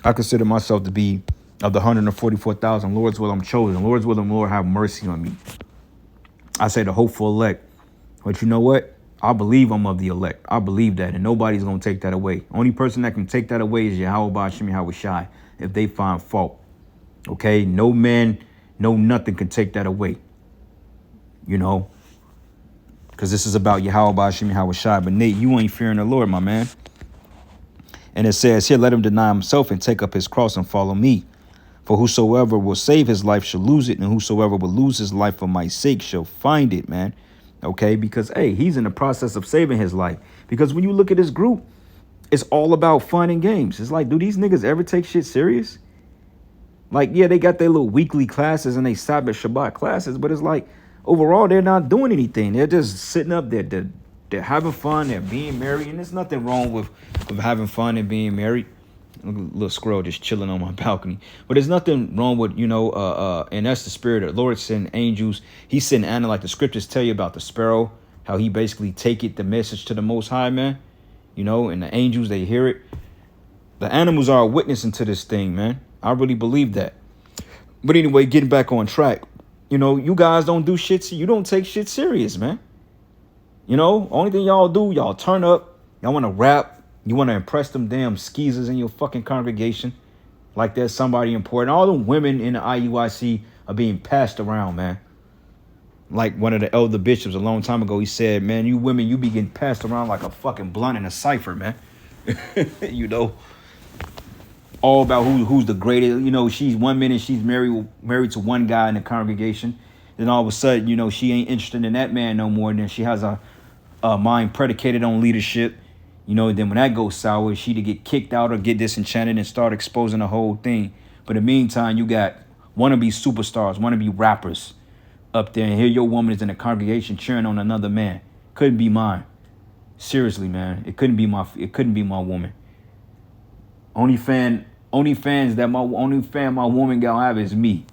I consider myself to be of the 144,000. Lord's will I'm chosen. Lord's will, Lord, have mercy on me. I say the hopeful elect. But you know what? I believe I'm of the elect. I believe that, and nobody's going to take that away. Only person that can take that away is Yahweh Ba'Shem Yahweh Shai, if they find fault. Okay? No man, no nothing can take that away. You know? Because this is about Yahweh Ba'Shem Yahweh Shai. But Nate, you ain't fearing the Lord, my man. And it says here, let him deny himself and take up his cross and follow me. For whosoever will save his life shall lose it, and whosoever will lose his life for my sake shall find it, man. Okay, because, hey, he's in the process of saving his life. Because when you look at this group, it's all about fun and games. It's like, do these niggas ever take shit serious? Like, yeah, they got their little weekly classes and they Sabbath Shabbat classes, but it's like, overall, they're not doing anything. They're just sitting up there. They're having fun. They're being married. And there's nothing wrong with having fun and being married. Little squirrel just chilling on my balcony. But there's nothing wrong with, and that's the spirit of the Lord sending angels. He's sending animals, like the scriptures tell you about the sparrow, how he basically take it, the message to the Most High, man. And the angels, they hear it. The animals are witnessing to this thing, man. I really believe that. But anyway, getting back on track, you guys don't do shit. You don't take shit serious, man. Only thing y'all do, y'all turn up. Y'all want to rap. You want to impress them damn skeezers in your fucking congregation like there's somebody important. All the women in the IUIC are being passed around, man. Like one of the elder bishops a long time ago, he said, man, you women, you be getting passed around like a fucking blunt in a cipher, man. All about who's the greatest. She's 1 minute she's married to one guy in the congregation. Then all of a sudden, she ain't interested in that man no more. And then she has a mind predicated on leadership. Then when that goes sour, she to get kicked out or get disenchanted and start exposing the whole thing. But in the meantime, you got wannabe superstars, wannabe rappers up there. And here your woman is in the congregation cheering on another man. Couldn't be mine. Seriously, man. It couldn't be my woman. Only fan my woman gonna have is me.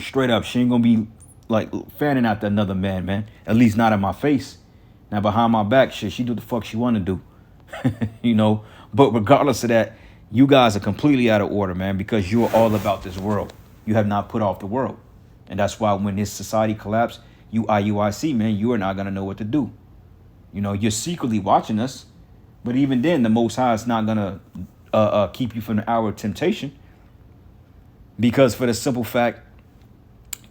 Straight up. She ain't gonna be like fanning after another man. At least not in my face. Now, behind my back, she do the fuck she want to do, But regardless of that, you guys are completely out of order, man, because you are all about this world. You have not put off the world. And that's why when this society collapse, you IUIC, man, you are not going to know what to do. You're secretly watching us. But even then, the Most High is not going to keep you from the hour of temptation. Because for the simple fact,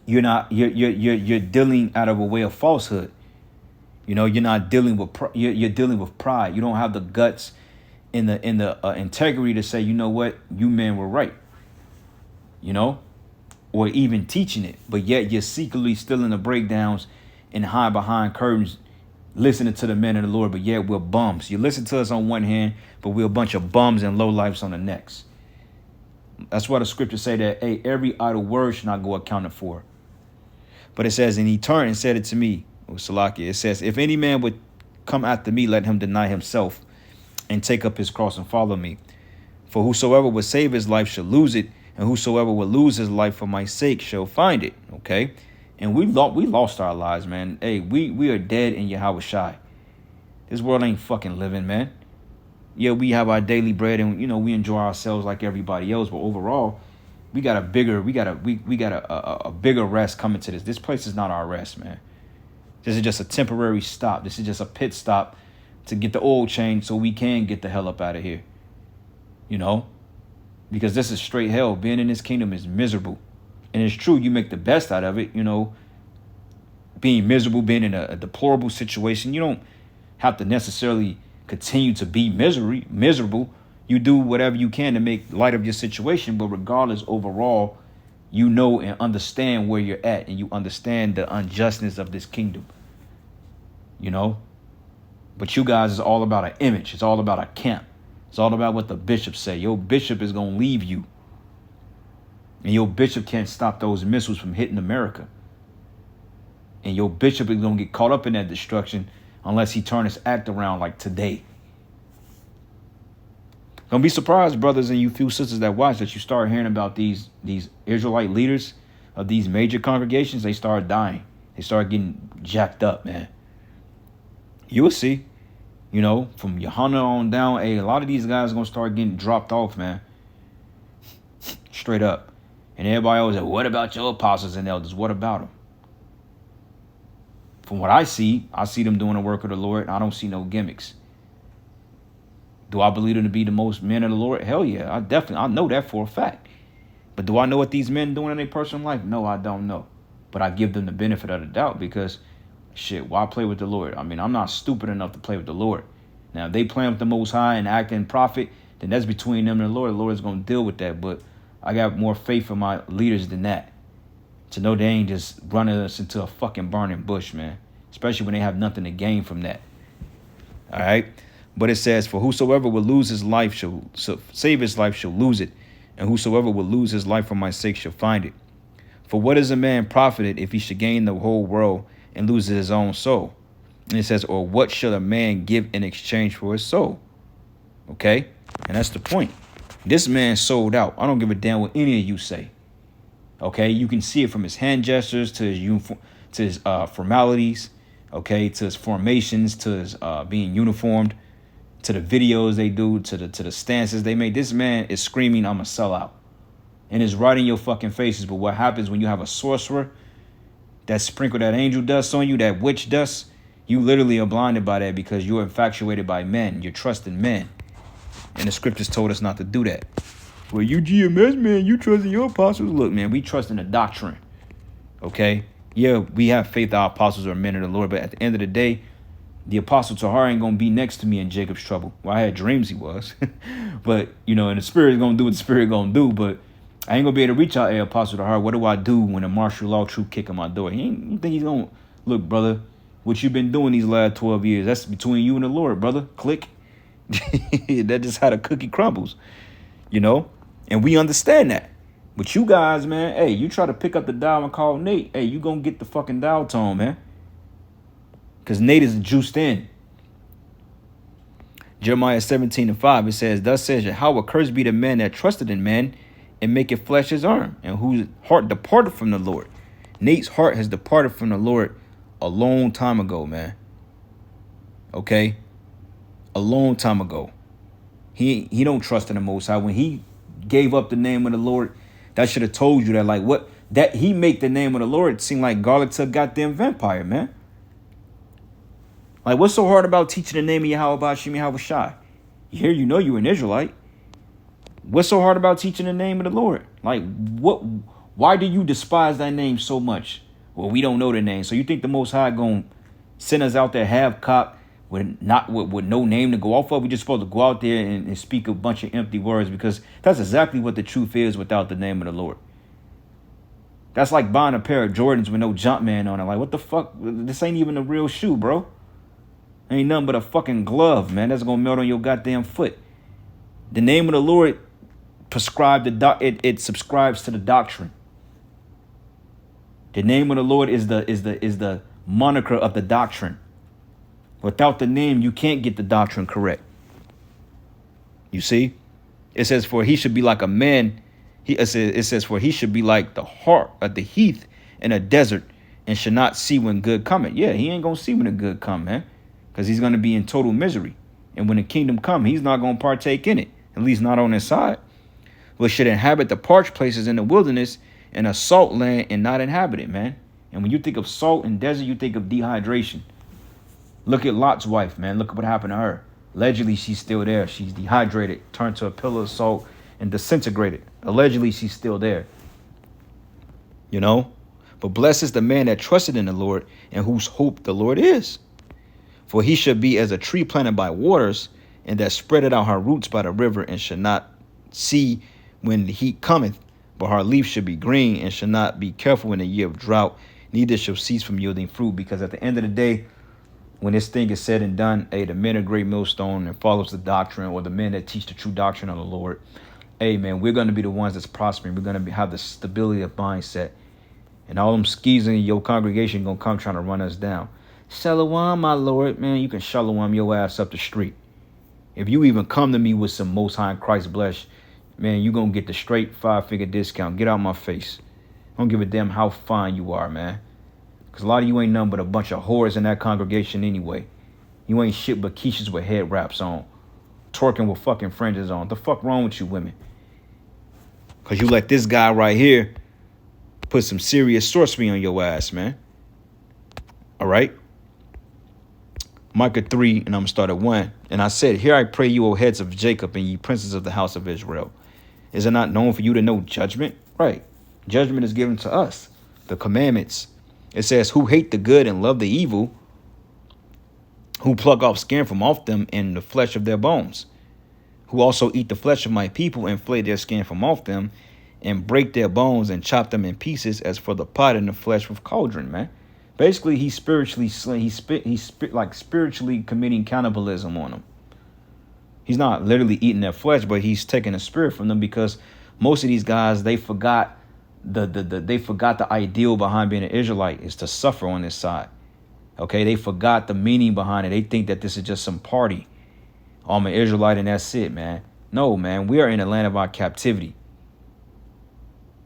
you're dealing out of a way of falsehood. You're not dealing with you're dealing with pride. You don't have the guts in the integrity to say, you know what, you men were right. Or even teaching it, but yet you're secretly still in the breakdowns and hide behind curtains, listening to the men of the Lord. But yet we're bums. You listen to us on one hand, but we're a bunch of bums and lowlifes on the next. That's why the scriptures say that, hey, every idle word should not go accounted for. But it says, and he turned and said it to me. Salakia, it says, if any man would come after me, let him deny himself and take up his cross and follow me. For whosoever would save his life shall lose it, and whosoever will lose his life for my sake shall find it. Okay? And we lost our lives, man. Hey, we are dead in Yahweh Shai. This world ain't fucking living, man. Yeah, we have our daily bread and we enjoy ourselves like everybody else, but overall, we got a bigger rest coming to this. This place is not our rest, man. This is just a temporary stop. This is just a pit stop to get the oil change so we can get the hell up out of here. Because this is straight hell. Being in this kingdom is miserable. And it's true, you make the best out of it, being miserable, being in a deplorable situation. You don't have to necessarily continue to be miserable. You do whatever you can to make light of your situation. But regardless, overall, and understand where you're at, and you understand the unjustness of this kingdom. But you guys is all about an image. It's all about a camp. It's all about what the bishop say. Your bishop is going to leave you. And your bishop can't stop those missiles from hitting America. And your bishop is going to get caught up in that destruction unless he turn his act around like today. Don't be surprised, brothers and you few sisters that watch, that you start hearing about these Israelite leaders of these major congregations. They start dying. They start getting jacked up, man. You will see, from Yohana on down. A lot of these guys are going to start getting dropped off, man. Straight up. And everybody always like, what about your apostles and elders? What about them? From what I see them doing the work of the Lord. I don't see no gimmicks. Do I believe them to be the most men of the Lord? Hell yeah. I know that for a fact. But do I know what these men doing in their personal life? No, I don't know. But I give them the benefit of the doubt because, shit, why play with the Lord? I mean, I'm not stupid enough to play with the Lord. Now, if they playing with the Most High and acting prophet, then that's between them and the Lord. The Lord is going to deal with that. But I got more faith in my leaders than that. To know they ain't just running us into a fucking burning bush, man. Especially when they have nothing to gain from that. All right? But it says, for whosoever will lose his life shall save his life shall lose it. And whosoever will lose his life for my sake shall find it. For what is a man profited if he should gain the whole world and lose his own soul? And it says, or what shall a man give in exchange for his soul? Okay? And that's the point. This man sold out. I don't give a damn what any of you say. Okay? You can see it from his hand gestures to his uniform, to his formalities, okay, to his formations, to his being uniformed, to the videos they do, to the stances they make. This man is screaming, I'm a sellout. And it's right in your fucking faces. But what happens when you have a sorcerer that sprinkle that angel dust on you, that witch dust, you literally are blinded by that because you're infatuated by men. You're trusting men. And the scriptures told us not to do that. Well, you GMS, man, you trust in your apostles. Look, man, we trust in the doctrine. Okay? Yeah, we have faith our apostles are men of the Lord. But at the end of the day, the apostle Tahar ain't going to be next to me in Jacob's trouble. Well, I had dreams he was. But, you know, and the spirit is going to do what the spirit going to do. But I ain't going to be able to reach out, hey, Apostle Tahar, what do I do when a martial law troop kick on my door? You think he's going to, look, brother, what you've been doing these last 12 years, that's between you and the Lord, brother. Click. That just how the cookie crumbles, you know? And we understand that. But you guys, man, hey, you try to pick up the dial and call Nate, hey, you going to get the fucking dial tone, man. Because Nate is juiced in. Jeremiah 17:5, it says, thus says Yahweh, cursed be the man that trusted in man and maketh flesh his arm, and whose heart departed from the Lord. Nate's heart has departed from the Lord a long time ago, man. Okay? A long time ago. He don't trust in the Most High. When he gave up the name of the Lord, that should have told you that, like, what, that he make the name of the Lord seem like garlic to a goddamn vampire, man. Like, what's so hard about teaching the name of Yahweh Bashim Yahweh Shai? Here you know you're an Israelite. What's so hard about teaching the name of the Lord? Like, what? Why do you despise that name so much? Well, we don't know the name. So you think the Most High gonna send us out there half-cocked with no name to go off of? We just supposed to go out there and speak a bunch of empty words, because that's exactly what the truth is without the name of the Lord. That's like buying a pair of Jordans with no Jumpman on it. Like, what the fuck? This ain't even a real shoe, bro. Ain't nothing but a fucking glove, man. That's gonna melt on your goddamn foot. The name of the Lord prescribed it subscribes to the doctrine. The name of the Lord is the moniker of the doctrine. Without the name, you can't get the doctrine correct. You see? It says, for he should be like a man. It says, for he should be like the heart of the heath in a desert, and should not see when good cometh. Yeah, he ain't gonna see when the good come, man. Because he's going to be in total misery. And when the kingdom come, he's not going to partake in it. At least not on his side. But should inhabit the parched places in the wilderness and a salt land and not inhabit it, man. And when you think of salt and desert, you think of dehydration. Look at Lot's wife, man. Look at what happened to her. Allegedly, she's still there. She's dehydrated, turned to a pillar of salt, and disintegrated. Allegedly, she's still there. You know? But blessed is the man that trusted in the Lord and whose hope the Lord is. For he should be as a tree planted by waters, and that spreadeth out her roots by the river, and should not see when the heat cometh, but her leaf should be green, and should not be careful in the year of drought, neither shall cease from yielding fruit. Because at the end of the day, when this thing is said and done, hey, the men of great millstone and follows the doctrine, or the men that teach the true doctrine of the Lord, hey, man, we're going to be the ones that's prospering. We're going to have the stability of mindset. And all them skis in your congregation going to come trying to run us down. Shalom, my Lord. Man, you can shalom your ass up the street. If you even come to me with some Most High Christ bless, man, you going to get the straight 5-figure discount. Get out my face. I don't give a damn how fine you are, man. Because a lot of you ain't nothing but a bunch of whores in that congregation anyway. You ain't shit but quiches with head wraps on. Twerking with fucking fringes on. What the fuck wrong with you women? Because you let this guy right here put some serious sorcery on your ass, man. All right. Micah 3, and I'm going to start at 1. And I said, here I pray you, O heads of Jacob, and ye princes of the house of Israel. Is it not known for you to know judgment? Right. Judgment is given to us. The commandments. It says, who hate the good and love the evil, who pluck off skin from off them and the flesh of their bones, who also eat the flesh of my people and flay their skin from off them and break their bones and chop them in pieces as for the pot and the flesh with cauldron, man. Basically, he's spiritually like spiritually committing cannibalism on them. He's not literally eating their flesh, but he's taking the spirit from them, because most of these guys, they forgot the ideal behind being an Israelite is to suffer on this side. Okay, they forgot the meaning behind it. They think that this is just some party. Oh, I'm an Israelite and that's it, man. No, man, we are in the land of our captivity.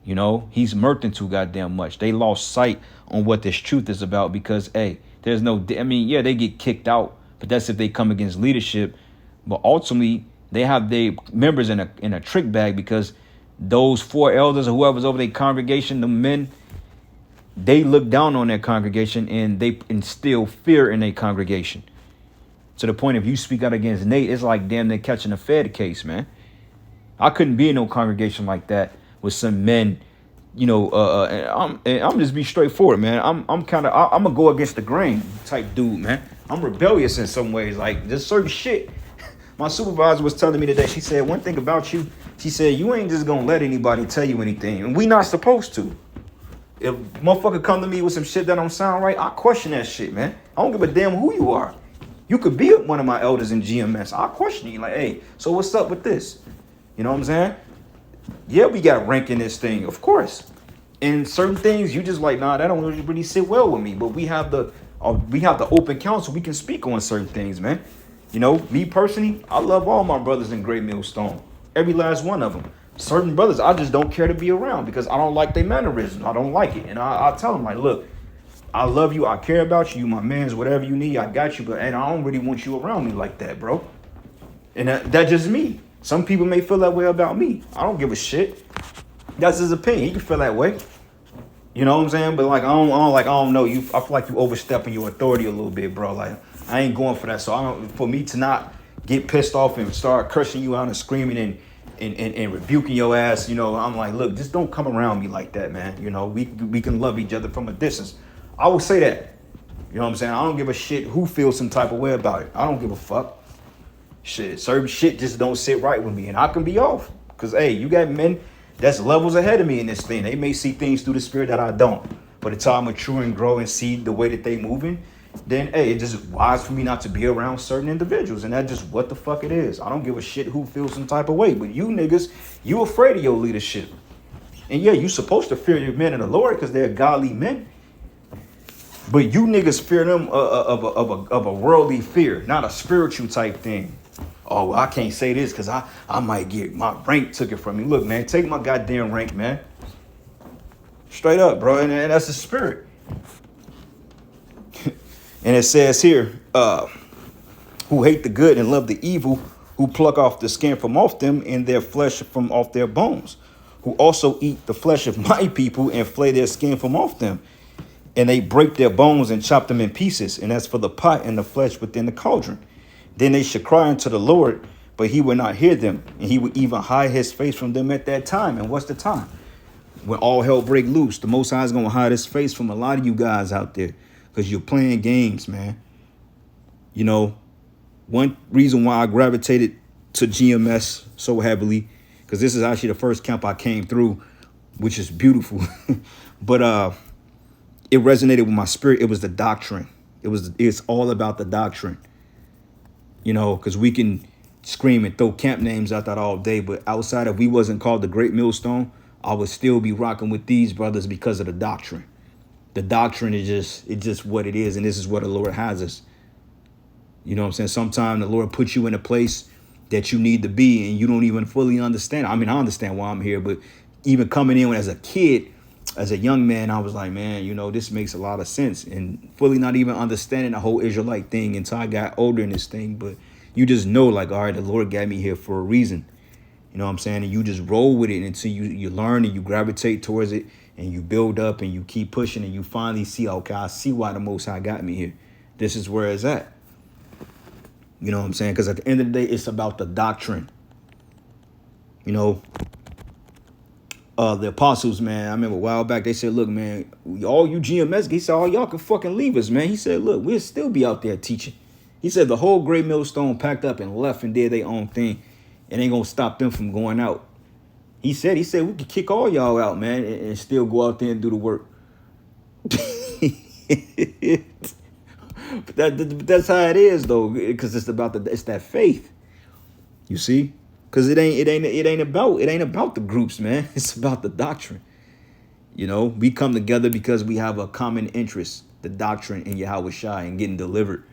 You know, he's murked them too goddamn much. They lost sight on what this truth is about because, hey, there's no, I mean, yeah, they get kicked out, but that's if they come against leadership. But ultimately, they have their members in a trick bag, because those 4 elders or whoever's over their congregation, the men, they look down on their congregation and they instill fear in their congregation. To the point, if you speak out against Nate, it's like damn near catching a Fed case, man. I couldn't be in no congregation like that with some men, you know. I'm just be straightforward, man. I'm gonna go against the grain type dude, man. I'm rebellious in some ways, like just certain shit. My supervisor was telling me today. She said one thing about you. She said you ain't just gonna let anybody tell you anything, and we not supposed to. If motherfucker come to me with some shit that don't sound right, I question that shit, man. I don't give a damn who you are. You could be one of my elders in GMS. I'll question you like, hey, so what's up with this? You know what I'm saying? Yeah, we got rank in this thing, of course. And certain things you just like, nah, that don't really sit well with me. But we have the open council. We can speak on certain things, man. You know, me personally, I love all my brothers in Great Millstone. Every last one of them. Certain brothers, I just don't care to be around because I don't like their mannerisms. I don't like it. And I tell them, like, look, I love you. I care about you. You my mans, whatever you need, I got you. But and I don't really want you around me like that, bro. And that's just me. Some people may feel that way about me. I don't give a shit. That's his opinion. He can feel that way. You know what I'm saying? But like, I don't know. I feel like you overstepping your authority a little bit, bro. Like, I ain't going for that. So for me to not get pissed off and start cursing you out and screaming and rebuking your ass, you know, I'm like, look, just don't come around me like that, man. You know, we can love each other from a distance. I will say that. You know what I'm saying? I don't give a shit who feels some type of way about it. I don't give a fuck. Shit, certain shit just don't sit right with me, and I can be off. Because, hey, you got men that's levels ahead of me in this thing. They may see things through the spirit that I don't. But until I mature and grow and see the way that they moving, then, hey, it's just wise for me not to be around certain individuals. And that's just what the fuck it is. I don't give a shit who feels some type of way. But you niggas, you afraid of your leadership. And yeah, you supposed to fear your men in the Lord because they're godly men. But you niggas fear them of a worldly fear, not a spiritual type thing. Oh, well, I can't say this because I might get my rank took it from me. Look, man, take my goddamn rank, man. Straight up, bro. And that's the spirit. And it says here, who hate the good and love the evil, who pluck off the skin from off them and their flesh from off their bones, who also eat the flesh of my people and flay their skin from off them. And they break their bones and chop them in pieces. And that's for the pot and the flesh within the cauldron. Then they should cry unto the Lord, but he would not hear them. And he would even hide his face from them at that time. And what's the time? When all hell break loose. The Most High is going to hide his face from a lot of you guys out there. Because you're playing games, man. You know, one reason why I gravitated to GMS so heavily, because this is actually the first camp I came through, which is beautiful. But it resonated with my spirit. It was the doctrine. It's all about the doctrine. You know, because we can scream and throw camp names out that all day. But outside of we wasn't called the Great Millstone, I would still be rocking with these brothers because of the doctrine. The doctrine is just what it is. And this is what the Lord has us. You know what I'm saying? Sometimes the Lord puts you in a place that you need to be and you don't even fully understand. I mean, I understand why I'm here, but even coming in as a kid, as a young man, I was like, man, you know, this makes a lot of sense, and fully not even understanding the whole Israelite thing until I got older in this thing. But you just know, like, all right, the Lord got me here for a reason. You know what I'm saying? And you just roll with it until you learn and you gravitate towards it and you build up and you keep pushing and you finally see, okay, I see why the Most High got me here. This is where it's at. You know what I'm saying? Because at the end of the day, it's about the doctrine. You know, the apostles, man, I remember a while back, they said, look, man, all you GMS, he said, all y'all can fucking leave us, man. He said, look, we'll still be out there teaching. He said the whole Great Millstone packed up and left and did their own thing. It ain't gonna stop them from going out. He said we could kick all y'all out, man, and still go out there and do the work. But that's how it is, though, because it's that faith. You see, because it ain't about the groups, man. It's about the doctrine. You know, we come together because we have a common interest, the doctrine in Yahweh Shai and getting delivered.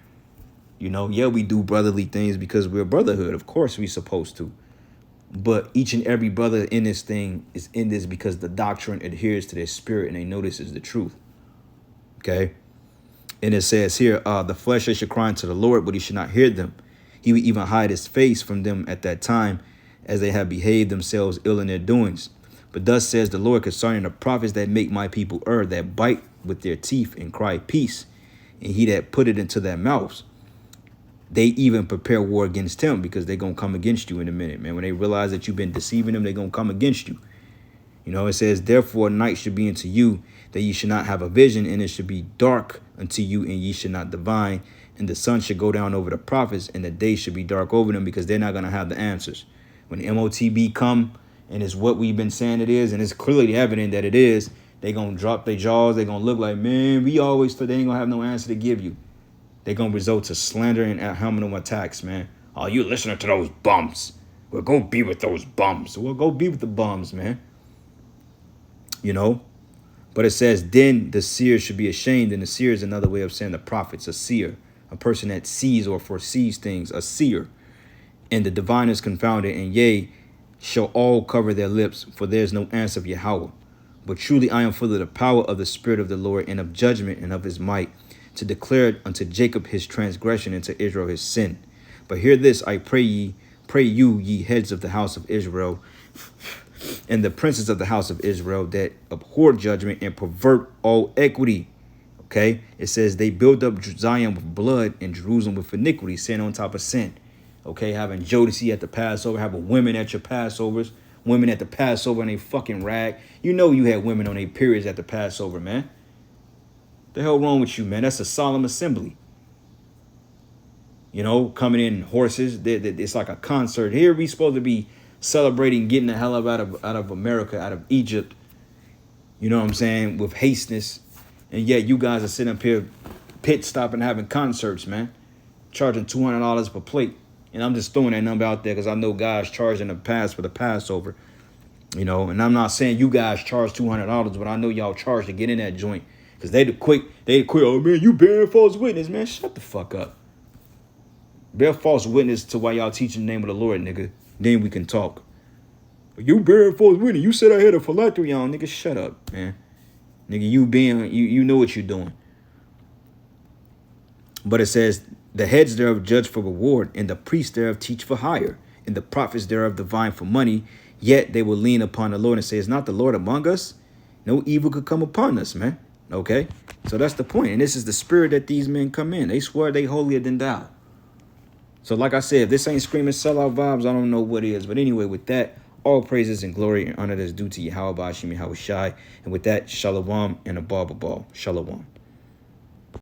You know, yeah, we do brotherly things because we're brotherhood. Of course, we're supposed to. But each and every brother in this thing is in this because the doctrine adheres to their spirit and they know this is the truth. Okay. And it says here, the flesh should cry unto the Lord, but he should not hear them. He would even hide his face from them at that time, as they have behaved themselves ill in their doings. But thus says the Lord concerning the prophets that make my people err, that bite with their teeth and cry peace, and he that put it into their mouths. They even prepare war against him because they're going to come against you in a minute, man. When they realize that you've been deceiving them, they're going to come against you. You know, it says, therefore, night should be unto you, that ye should not have a vision, and it should be dark unto you, and ye should not divine. And the sun should go down over the prophets, and the day should be dark over them, because they're not going to have the answers. When the MOTB come, and it's what we've been saying it is, and it's clearly evident that it is, they're going to drop their jaws. They're going to look like, man, we always thought they ain't going to have no answer to give you. They're going to result to slander and hominem attacks, man. Oh, you listening to those bums. Well, go be with those bums. Well, go be with the bums, man. You know? But it says, then the seer should be ashamed. And the seer is another way of saying the prophet's a seer. A person that sees or foresees things, a seer. And the divine is confounded. And yea, shall all cover their lips, for there is no answer of Yahweh. But truly I am full of the power of the Spirit of the Lord, and of judgment and of his might, to declare unto Jacob his transgression, and to Israel his sin. But hear this, I pray you, ye heads of the house of Israel, and the princes of the house of Israel, that abhor judgment and pervert all equity. Okay, it says they build up Zion with blood and Jerusalem with iniquity, sin on top of sin. Okay, having Jodeci at the Passover, having women at your Passovers, women at the Passover in a fucking rag. You know you had women on their periods at the Passover, man. The hell wrong with you, man? That's a solemn assembly. You know, coming in horses. It's like a concert. Here we supposed to be celebrating getting the hell out of America, out of Egypt. You know what I'm saying? With hasteness. And yet you guys are sitting up here pit stopping having concerts, man. Charging $200 per plate. And I'm just throwing that number out there because I know guys charging the pass for the Passover. You know, and I'm not saying you guys charge $200, but I know y'all charge to get in that joint. Because they'd quit, oh man, you bearing false witness, man. Shut the fuck up. Bear false witness to why y'all teaching the name of the Lord, nigga. Then we can talk. You bearing false witness. You said I had a phylactery on, nigga. Shut up, man. Nigga, you know what you're doing. But it says, the heads thereof judge for reward, and the priests thereof teach for hire, and the prophets thereof divine for money. Yet they will lean upon the Lord and say, is not the Lord among us? No evil could come upon us, man. Okay, so that's the point. And this is the spirit that these men come in. They swear they holier than thou. So like I said, if this ain't screaming sellout vibes, I don't know what is. But anyway, with that, all praises and glory and honor that's due to Yahweh Bashim Yahweh Shai. And with that, shalom and a barbabal. Shalom.